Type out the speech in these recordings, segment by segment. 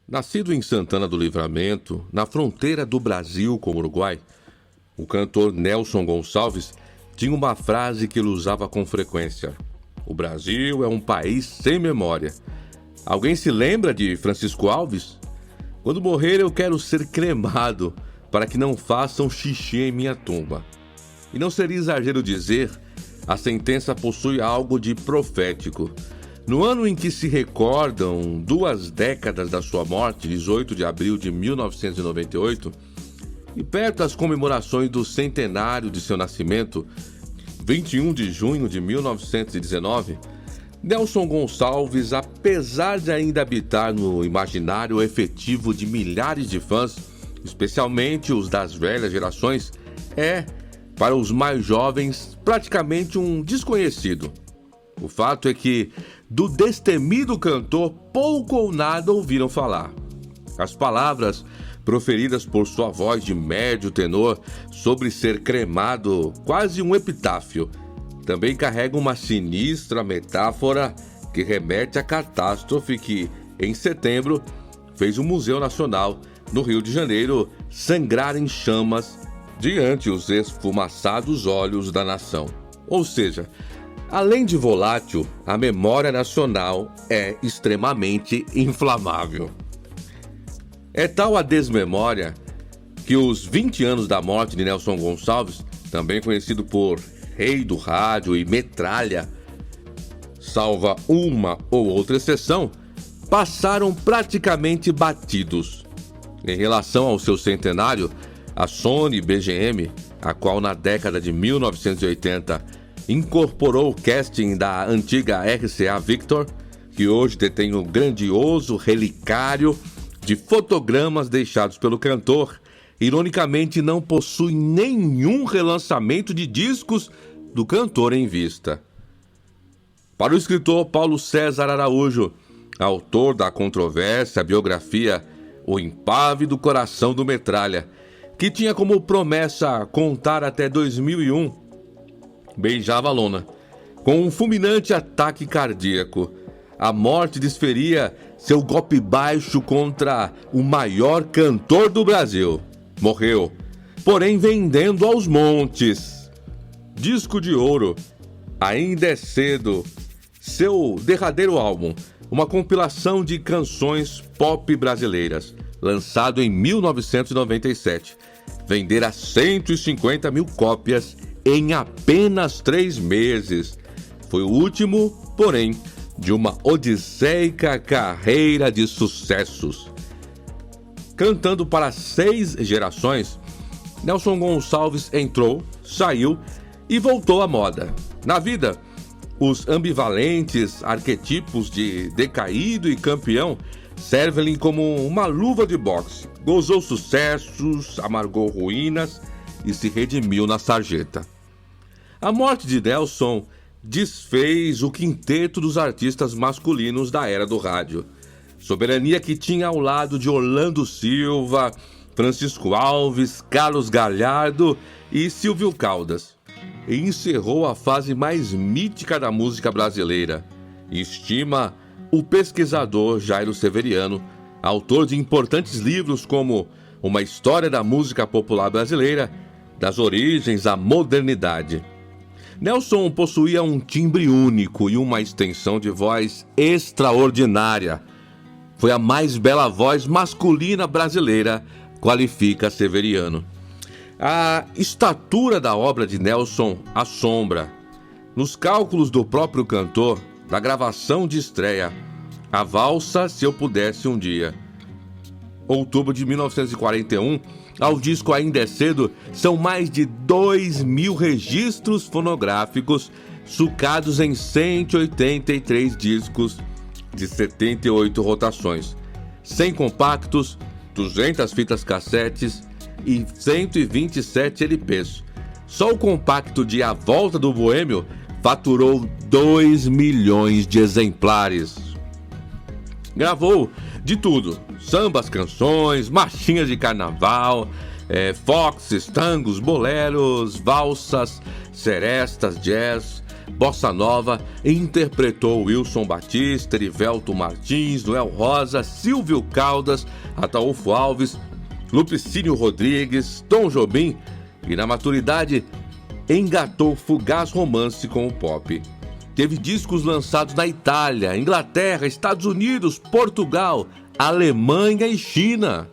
Nascido em Santana do Livramento, na fronteira do Brasil com o Uruguai, o cantor Nelson Gonçalves tinha uma frase que ele usava com frequência: "O Brasil é um país sem memória." Alguém se lembra de Francisco Alves? "Quando morrer eu quero ser cremado para que não façam xixi em minha tumba." E não seria exagero dizer, a sentença possui algo de profético. No ano em que se recordam 2 décadas da sua morte, 18 de abril de 1998, e perto das comemorações do centenário de seu nascimento, 21 de junho de 1919, Nelson Gonçalves, apesar de ainda habitar no imaginário efetivo de milhares de fãs, especialmente os das velhas gerações, é, para os mais jovens, praticamente um desconhecido. O fato é que do destemido cantor pouco ou nada ouviram falar. As palavras proferidas por sua voz de médio tenor sobre ser cremado, quase um epitáfio, também carregam uma sinistra metáfora que remete à catástrofe que, em setembro, fez o Museu Nacional, no Rio de Janeiro, sangrar em chamas diante os esfumaçados olhos da nação. Ou seja, além de volátil, a memória nacional é extremamente inflamável. É tal a desmemória que os 20 anos da morte de Nelson Gonçalves, também conhecido por Rei do Rádio e Metralha, salva uma ou outra exceção, passaram praticamente batidos. Em relação ao seu centenário, a Sony BGM, a qual na década de 1980 incorporou o casting da antiga RCA Victor, que hoje detém o grandioso relicário de fotogramas deixados pelo cantor, ironicamente não possui nenhum relançamento de discos do cantor em vista. Para o escritor Paulo César Araújo, autor da controvérsia biografia O Impávido Coração do Metralha, que tinha como promessa contar até 2001, beijava a lona. Com um fulminante ataque cardíaco, a morte desferia seu golpe baixo contra o maior cantor do Brasil. Morreu, porém vendendo aos montes. Disco de ouro, Ainda é Cedo, seu derradeiro álbum, uma compilação de canções pop brasileiras, lançado em 1997, vendera 150 mil cópias em apenas 3 meses. Foi o último, porém, de uma odisseica carreira de sucessos. Cantando para 6 gerações, Nelson Gonçalves entrou, saiu e voltou à moda. Na vida, os ambivalentes arquetipos de decaído e campeão servem-lhe como uma luva de boxe. Gozou sucessos, amargou ruínas e se redimiu na sarjeta. A morte de Nelson desfez o quinteto dos artistas masculinos da era do rádio. Soberania que tinha ao lado de Orlando Silva, Francisco Alves, Carlos Galhardo e Silvio Caldas. E encerrou a fase mais mítica da música brasileira, estima o pesquisador Jairo Severiano, autor de importantes livros como Uma História da Música Popular Brasileira, das origens à modernidade. Nelson possuía um timbre único e uma extensão de voz extraordinária. Foi a mais bela voz masculina brasileira, qualifica Severiano. A estatura da obra de Nelson assombra. Nos cálculos do próprio cantor, da gravação de estreia, A Valsa Se Eu Pudesse Um Dia, outubro de 1941, ao disco Ainda é Cedo, são mais de 2.000 registros fonográficos sucados em 183 discos de 78 rotações, 100 compactos, 200 fitas cassetes e 127 LPs. Só o compacto de A Volta do Boêmio faturou 2 milhões de exemplares. Gravou de tudo: sambas, canções, marchinhas de carnaval, foxes, tangos, boleros, valsas, serestas, jazz, bossa nova e interpretou Wilson Batista, Erivelto Martins, Noel Rosa, Silvio Caldas, Ataúfo Alves, Lupicínio Rodrigues, Tom Jobim e, na maturidade, engatou fugaz romance com o pop. Teve discos lançados na Itália, Inglaterra, Estados Unidos, Portugal, Alemanha e China.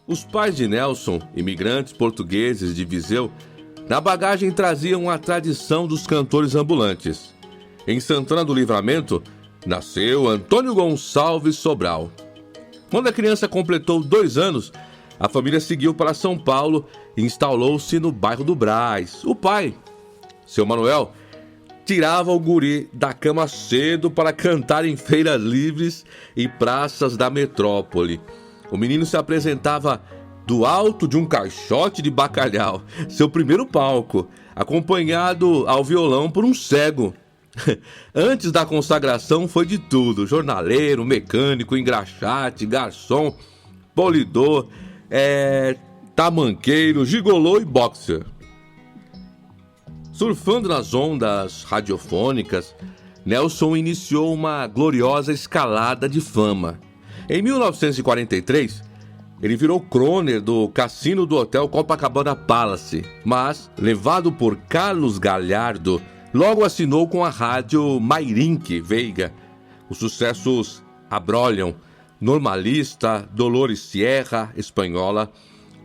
Os pais de Nelson, imigrantes portugueses de Viseu, na bagagem traziam a tradição dos cantores ambulantes. Em Santana do Livramento, nasceu Antônio Gonçalves Sobral. Quando a criança completou 2 anos, a família seguiu para São Paulo e instalou-se no bairro do Brás. O pai, seu Manuel, tirava o guri da cama cedo para cantar em feiras livres e praças da metrópole. O menino se apresentava do alto de um caixote de bacalhau, seu primeiro palco, acompanhado ao violão por um cego. Antes da consagração foi de tudo: jornaleiro, mecânico, engraxate, garçom, polidor, tamanqueiro, gigolô e boxer. Surfando nas ondas radiofônicas, Nelson iniciou uma gloriosa escalada de fama. Em 1943, ele virou croner do cassino do Hotel Copacabana Palace, mas, levado por Carlos Galhardo, logo assinou com a rádio Mairinque Veiga. Os sucessos Abrolham, Normalista, Dolores Sierra, Espanhola,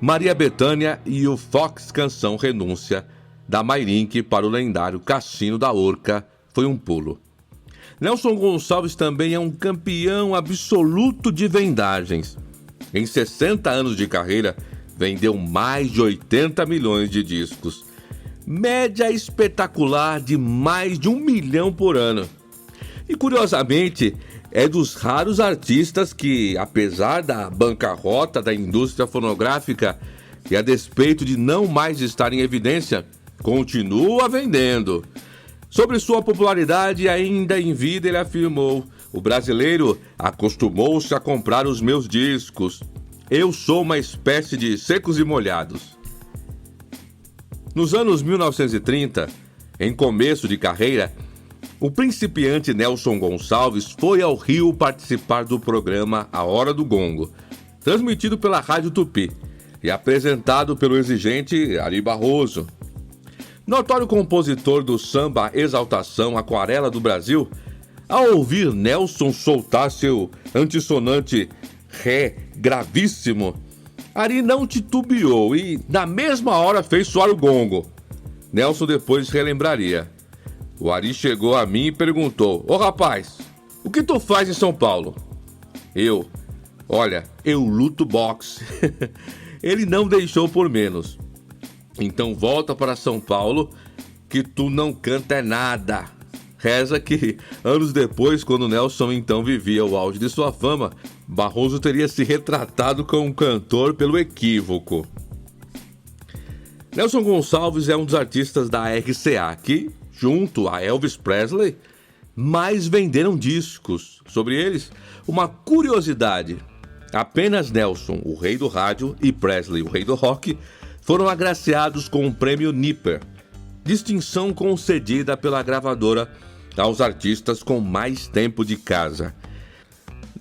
Maria Bethânia e o Fox Canção Renúncia, da Mairinque para o lendário Cassino da Orca, foi um pulo. Nelson Gonçalves também é um campeão absoluto de vendagens. Em 60 anos de carreira, vendeu mais de 80 milhões de discos. Média espetacular de mais de 1 milhão por ano. E, curiosamente, é dos raros artistas que, apesar da bancarrota da indústria fonográfica e a despeito de não mais estar em evidência, continua vendendo. Sobre sua popularidade ainda em vida, ele afirmou: "O brasileiro acostumou-se a comprar os meus discos. Eu sou uma espécie de secos e molhados." Nos anos 1930, em começo de carreira, o principiante Nelson Gonçalves foi ao Rio participar do programa A Hora do Gongo, transmitido pela Rádio Tupi e apresentado pelo exigente Ari Barroso. Notório compositor do samba Exaltação Aquarela do Brasil, ao ouvir Nelson soltar seu antissonante Ré gravíssimo, Ari não titubeou e, na mesma hora, fez soar o gongo. Nelson depois relembraria: "O Ari chegou a mim e perguntou: 'Ô rapaz, o que tu faz em São Paulo?' Eu: 'Olha, eu luto boxe.' Ele não deixou por menos: 'Então volta para São Paulo que tu não canta nada.'" Reza que, anos depois, quando Nelson então vivia o auge de sua fama, Barroso teria se retratado como um cantor pelo equívoco. Nelson Gonçalves é um dos artistas da RCA que, junto a Elvis Presley, mais venderam discos. Sobre eles, uma curiosidade: apenas Nelson, o rei do rádio, e Presley, o rei do rock, foram agraciados com o prêmio Nipper, distinção concedida pela gravadora aos artistas com mais tempo de casa.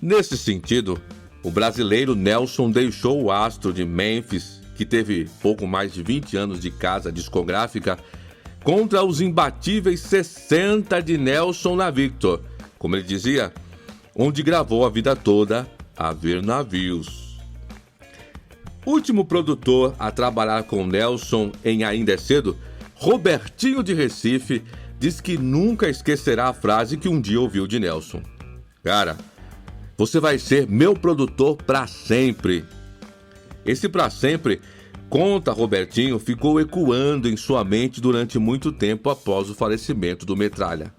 Nesse sentido, o brasileiro Nelson deixou o astro de Memphis, que teve pouco mais de 20 anos de casa discográfica, contra os imbatíveis 60 de Nelson na Victor, como ele dizia, onde gravou a vida toda a ver navios. Último produtor a trabalhar com Nelson em Ainda é Cedo, Robertinho de Recife, diz que nunca esquecerá a frase que um dia ouviu de Nelson: "Cara, você vai ser meu produtor pra sempre." Esse pra sempre, conta Robertinho, ficou ecoando em sua mente durante muito tempo após o falecimento do Metralha.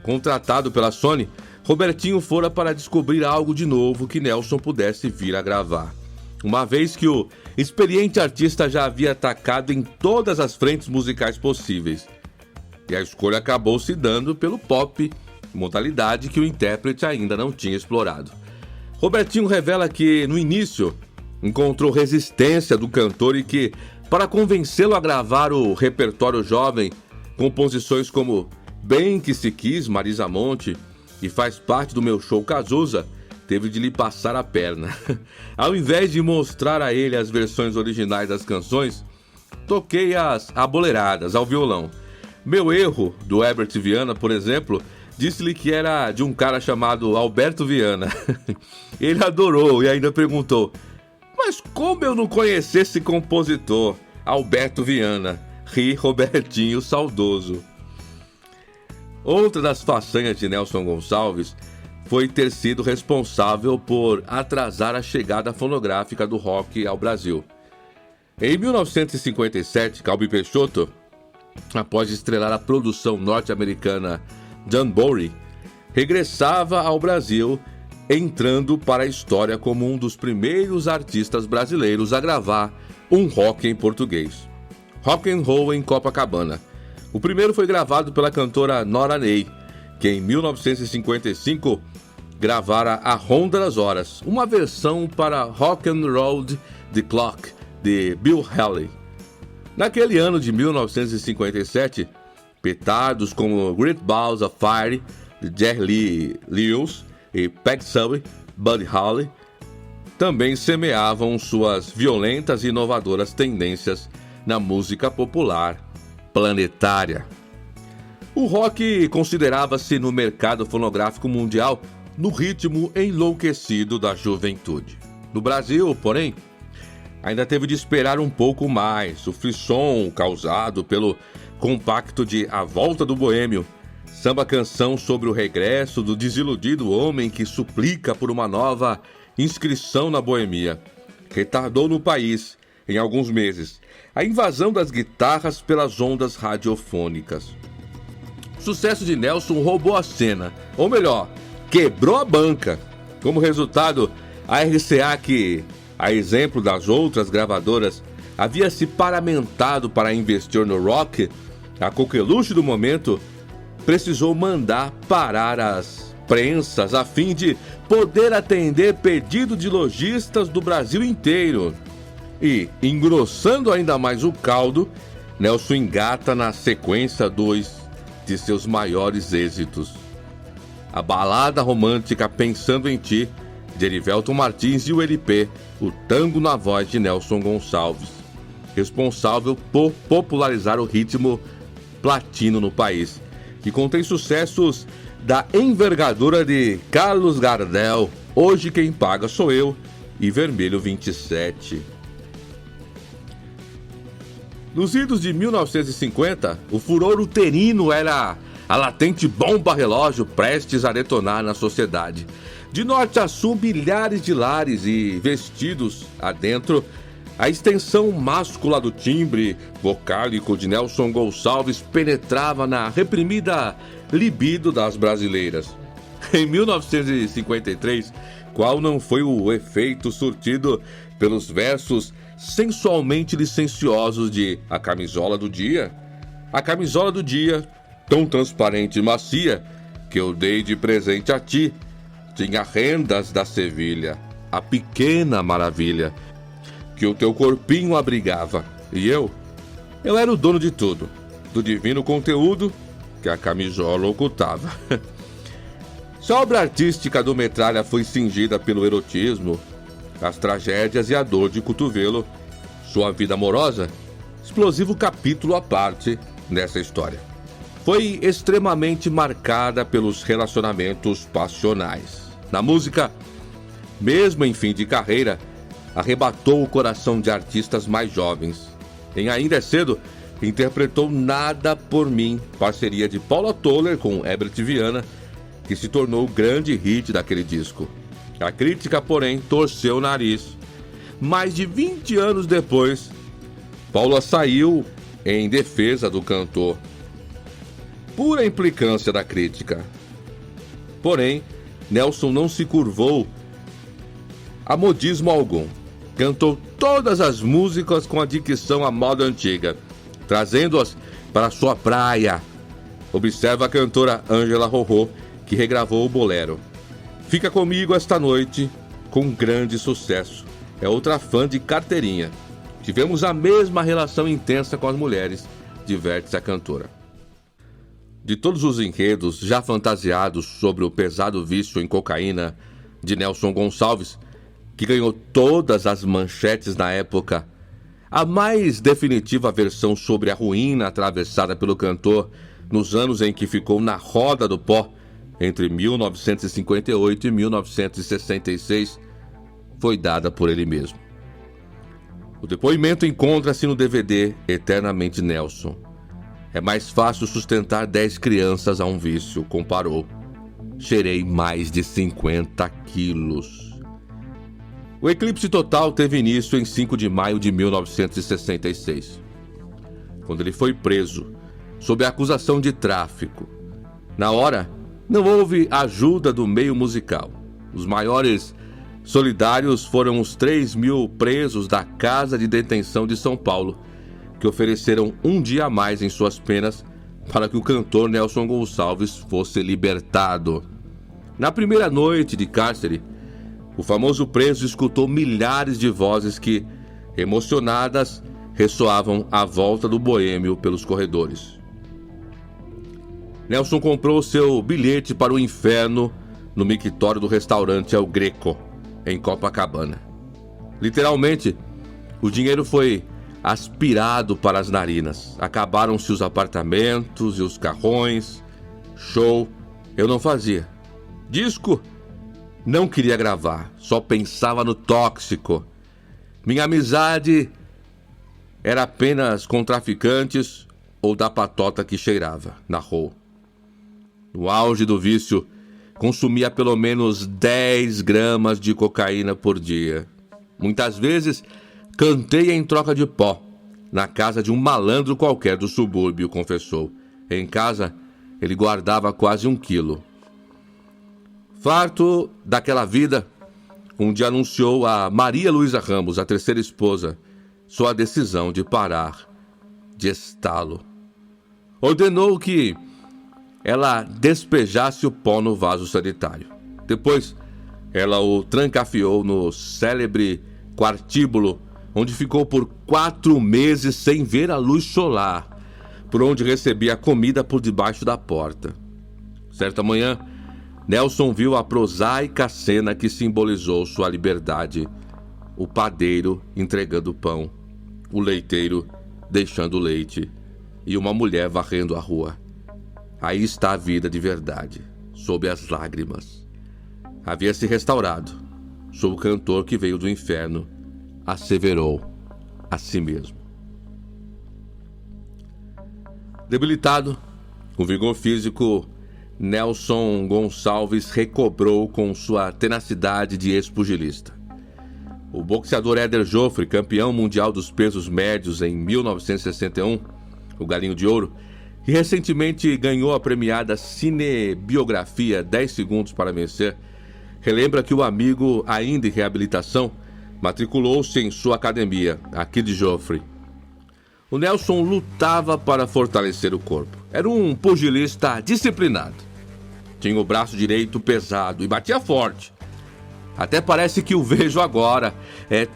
Contratado pela Sony, Robertinho fora para descobrir algo de novo que Nelson pudesse vir a gravar, uma vez que o experiente artista já havia atacado em todas as frentes musicais possíveis. E a escolha acabou se dando pelo pop, modalidade que o intérprete ainda não tinha explorado. Robertinho revela que, no início, encontrou resistência do cantor e que, para convencê-lo a gravar o repertório jovem, composições como Bem Que Se Quis, Marisa Monte, e Faz Parte do Meu Show Cazuza, teve de lhe passar a perna. Ao invés de mostrar a ele as versões originais das canções, toquei as aboleiradas ao violão. Meu Erro, do Herbert Viana, por exemplo, disse-lhe que era de um cara chamado Alberto Viana. Ele adorou e ainda perguntou: mas como eu não conheci esse compositor, Alberto Viana? Ri Robertinho saudoso. Outra das façanhas de Nelson Gonçalves foi ter sido responsável por atrasar a chegada fonográfica do rock ao Brasil. Em 1957, Calbi Peixoto, após estrelar a produção norte-americana John Bory, regressava ao Brasil, entrando para a história como um dos primeiros artistas brasileiros a gravar um rock em português. Rock and Roll em Copacabana. O primeiro foi gravado pela cantora Nora Ney, que em 1955 gravara A Ronda das Horas, uma versão para Rock and Roll the Clock, de Bill Haley. Naquele ano de 1957, petardos como Great Balls of Fire, de Jerry Lee Lewis e Peg Sub, Buddy Holly, também semeavam suas violentas e inovadoras tendências na música popular planetária. O rock considerava-se no mercado fonográfico mundial no ritmo enlouquecido da juventude. No Brasil, porém, ainda teve de esperar um pouco mais. O frisson causado pelo compacto de A Volta do Boêmio, samba-canção sobre o regresso do desiludido homem que suplica por uma nova inscrição na boemia, retardou no país, em alguns meses, a invasão das guitarras pelas ondas radiofônicas. O sucesso de Nelson roubou a cena, ou melhor, quebrou a banca. Como resultado, a RCA, que, a exemplo das outras gravadoras, havia se paramentado para investir no rock, a coqueluche do momento, precisou mandar parar as prensas a fim de poder atender pedido de lojistas do Brasil inteiro. E, engrossando ainda mais o caldo, Nelson engata na sequência dois de seus maiores êxitos: a balada romântica Pensando em Ti, de Erivelton Martins, e o LP, O Tango na Voz, de Nelson Gonçalves, responsável por popularizar o ritmo platino no país, que contém sucessos da envergadura de Carlos Gardel, Hoje Quem Paga Sou Eu e Vermelho 27. Nos idos de 1950, o furor uterino era a latente bomba relógio prestes a detonar na sociedade. De norte a sul, milhares de lares e vestidos adentro, a extensão máscula do timbre vocálico de Nelson Gonçalves penetrava na reprimida libido das brasileiras. Em 1953, qual não foi o efeito surtido pelos versos sensualmente licenciosos de A Camisola do Dia? A camisola do dia, tão transparente e macia, que eu dei de presente a ti, tinha rendas da Sevilha, a pequena maravilha, que o teu corpinho abrigava. E eu era o dono de tudo, do divino conteúdo que a camisola ocultava. Se a obra artística do Metralha foi cingida pelo erotismo, as tragédias e a dor de cotovelo, sua vida amorosa, explosivo capítulo à parte nessa história, foi extremamente marcada pelos relacionamentos passionais. Na música, mesmo em fim de carreira, arrebatou o coração de artistas mais jovens. Em Ainda é Cedo, interpretou Nada por Mim, parceria de Paula Toller com Herbert Viana, que se tornou o grande hit daquele disco. A crítica, porém, torceu o nariz. Mais de 20 anos depois, Paula saiu em defesa do cantor. Pura implicância da crítica. Porém, Nelson não se curvou a modismo algum. Cantou todas as músicas com a dicção à moda antiga, trazendo-as para sua praia. Observa a cantora Ângela Rorô, que regravou o bolero Fica Comigo Esta Noite, com grande sucesso. É outra fã de carteirinha. Tivemos a mesma relação intensa com as mulheres, diverte-se a cantora. De todos os enredos já fantasiados sobre o pesado vício em cocaína de Nelson Gonçalves, que ganhou todas as manchetes na época, a mais definitiva versão sobre a ruína atravessada pelo cantor nos anos em que ficou na roda do pó, entre 1958 e 1966, foi dada por ele mesmo. O depoimento encontra-se no DVD Eternamente Nelson. É mais fácil sustentar 10 crianças a um vício, comparou. Cheirei mais de 50 quilos. O eclipse total teve início em 5 de maio de 1966, quando ele foi preso, sob a acusação de tráfico. Na hora, não houve ajuda do meio musical. Os maiores solidários foram os 3.000 presos da Casa de Detenção de São Paulo, que ofereceram um dia a mais em suas penas para que o cantor Nelson Gonçalves fosse libertado. Na primeira noite de cárcere, o famoso preso escutou milhares de vozes que, emocionadas, ressoavam à volta do boêmio pelos corredores. Nelson comprou seu bilhete para o inferno no mictório do restaurante El Greco, em Copacabana. Literalmente, o dinheiro foi aspirado para as narinas. Acabaram-se os apartamentos e os carrões. Show eu não fazia. Disco não queria gravar, só pensava no tóxico. Minha amizade era apenas com traficantes ou da patota que cheirava, narrou. No auge do vício, consumia pelo menos 10 gramas de cocaína por dia. Muitas vezes, cantei em troca de pó, na casa de um malandro qualquer do subúrbio, confessou. Em casa, ele guardava quase 1 quilo. Farto daquela vida, um dia anunciou a Maria Luísa Ramos, a terceira esposa, sua decisão de parar de estalo. Ordenou que ela despejasse o pó no vaso sanitário. Depois, ela o trancafiou no célebre quartíbulo, onde ficou por 4 meses sem ver a luz solar, por onde recebia comida por debaixo da porta. Certa manhã, Nelson viu a prosaica cena que simbolizou sua liberdade: o padeiro entregando pão, o leiteiro deixando leite e uma mulher varrendo a rua. Aí está a vida de verdade, sob as lágrimas. Havia se restaurado. Sou o cantor que veio do inferno, asseverou a si mesmo. Debilitado, com vigor físico, Nelson Gonçalves recobrou com sua tenacidade de ex-pugilista. O boxeador Éder Joffre, campeão mundial dos pesos médios em 1961, o Galinho de Ouro, que recentemente ganhou a premiada cinebiografia 10 Segundos para Vencer, relembra que o amigo, ainda em reabilitação, matriculou-se em sua academia, aqui de Joffre. O Nelson lutava para fortalecer o corpo. Era um pugilista disciplinado. Tinha o braço direito pesado e batia forte. Até parece que o vejo agora,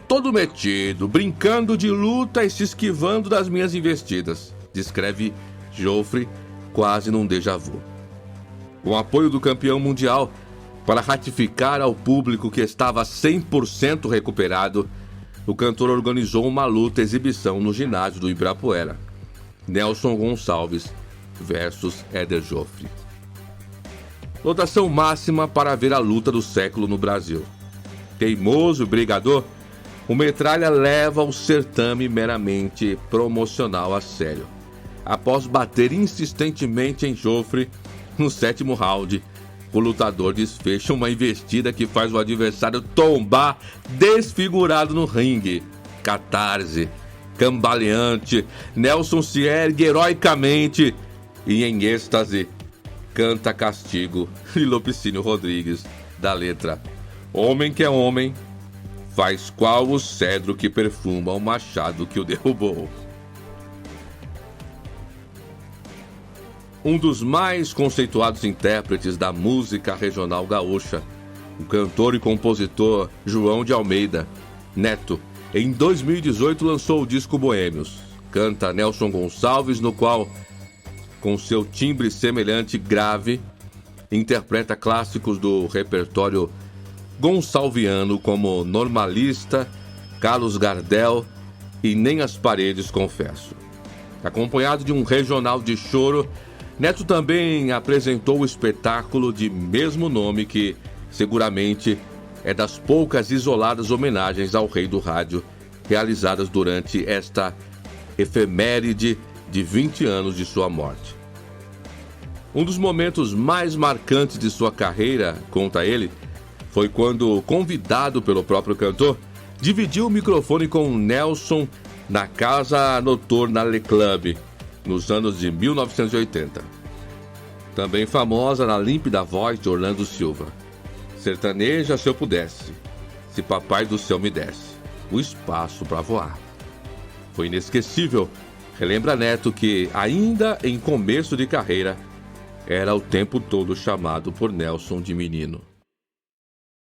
todo metido, brincando de luta e se esquivando das minhas investidas, descreve Joffre quase num déjà vu. Com o apoio do campeão mundial, para ratificar ao público que estava 100% recuperado, o cantor organizou uma luta-exibição no ginásio do Ibirapuera. Nelson Gonçalves versus Éder Joffre. Lotação máxima para ver a luta do século no Brasil. Teimoso brigador, o Metralha leva o certame meramente promocional a sério. Após bater insistentemente em Joffre, no 7º round, o lutador desfecha uma investida que faz o adversário tombar desfigurado no ringue. Catarse, cambaleante, Nelson se ergue heroicamente e, em êxtase, canta Castigo de Lopicínio Rodrigues, da letra: homem que é homem, faz qual o cedro que perfuma o machado que o derrubou. Um dos mais conceituados intérpretes da música regional gaúcha, o cantor e compositor João de Almeida, neto em 2018 lançou o disco Boêmios. Canta Nelson Gonçalves, no qual, com seu timbre semelhante grave, interpreta clássicos do repertório gonçalviano como Normalista, Carlos Gardel e Nem as Paredes Confesso. Acompanhado de um regional de choro, Neto também apresentou o espetáculo de mesmo nome que, seguramente, é das poucas isoladas homenagens ao rei do rádio realizadas durante esta efeméride de 20 anos de sua morte. Um dos momentos mais marcantes de sua carreira, conta ele, foi quando, convidado pelo próprio cantor, dividiu o microfone com Nelson na Casa Noturna Le Club, nos anos de 1980. Também famosa na límpida voz de Orlando Silva. Sertaneja se eu pudesse, se papai do céu me desse o espaço para voar. Foi inesquecível, relembra Neto que, ainda em começo de carreira, era o tempo todo chamado por Nelson de menino.